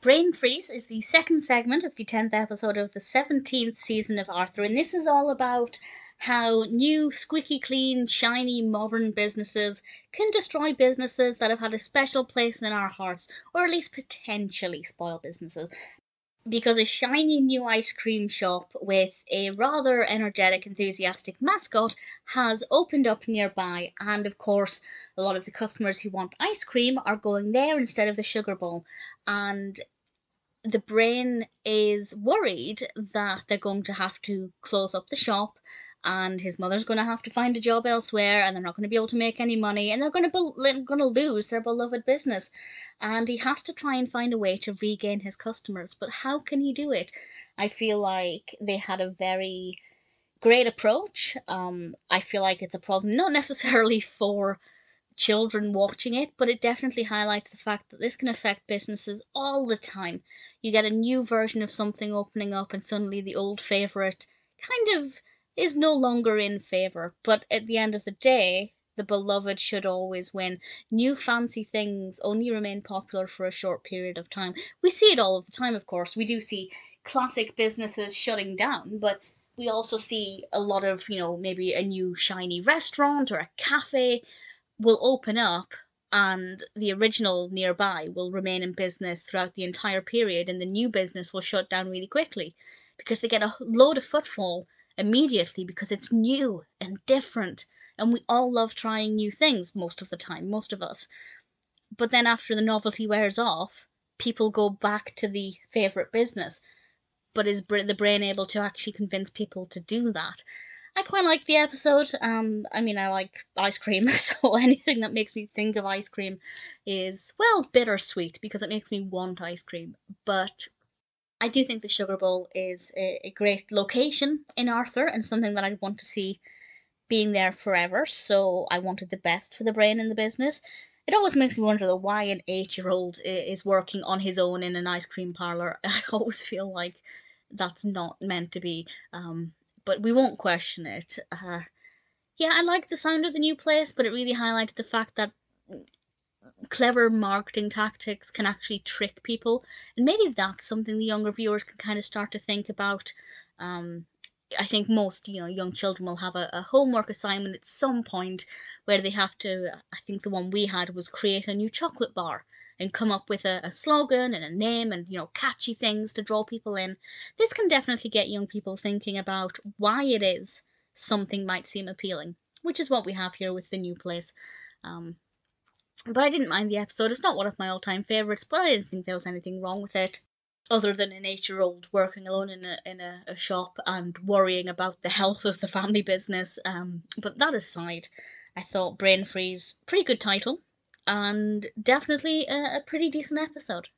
Brain Freeze is the second segment of the 10th episode of the 17th season of Arthur, and this is all about how new, squeaky clean, shiny, modern businesses can destroy businesses that have had a special place in our hearts, or at least potentially spoil businesses. Because a shiny new ice cream shop with a rather energetic, enthusiastic mascot has opened up nearby, and of course, a lot of the customers who want ice cream are going there instead of the sugar bowl. And the brain is worried that they're going to have to close up the shop, and his mother's going to have to find a job elsewhere, and they're not going to be able to make any money, and they're going to lose their beloved business. And he has to try and find a way to regain his customers. But how can he do it? I feel like they had a very great approach. I feel like it's a problem not necessarily for children watching it, but it definitely highlights the fact that this can affect businesses all the time. You get a new version of something opening up, and suddenly the old favourite kind of is no longer in favour. But at the end of the day, the beloved should always win. New fancy things only remain popular for a short period of time. We see it all of the time, of course. We do see classic businesses shutting down, but we also see a lot of, maybe a new shiny restaurant or a cafe will open up, and the original nearby will remain in business throughout the entire period, and the new business will shut down really quickly because they get a load of footfall immediately because it's new and different, and we all love trying new things most of the time, most of us. But then after the novelty wears off, people go back to the favourite business. But is the brain able to actually convince people to do that? I quite like the episode. I like ice cream, so anything that makes me think of ice cream is, well, bittersweet because it makes me want ice cream. But I do think the Sugar Bowl is a great location in Arthur and something that I'd want to see being there forever, so I wanted the best for the brain in the business. It always makes me wonder though why an 8-year-old is working on his own in an ice cream parlour. I always feel like that's not meant to be. But we won't question it. Yeah, I like the sound of the new place, but it really highlighted the fact that clever marketing tactics can actually trick people, and maybe that's something the younger viewers can kind of start to think about. I think most young children will have a homework assignment at some point where they have to. I think the one we had was create a new chocolate bar and come up with a slogan and a name and catchy things to draw people in. This can definitely get young people thinking about why it is something might seem appealing, which is what we have here with the new place. But I didn't mind the episode. It's not one of my all-time favourites, but I didn't think there was anything wrong with it, other than an 8-year-old working alone in a shop and worrying about the health of the family business. But that aside, I thought Brain Freeze, pretty good title, and definitely a pretty decent episode.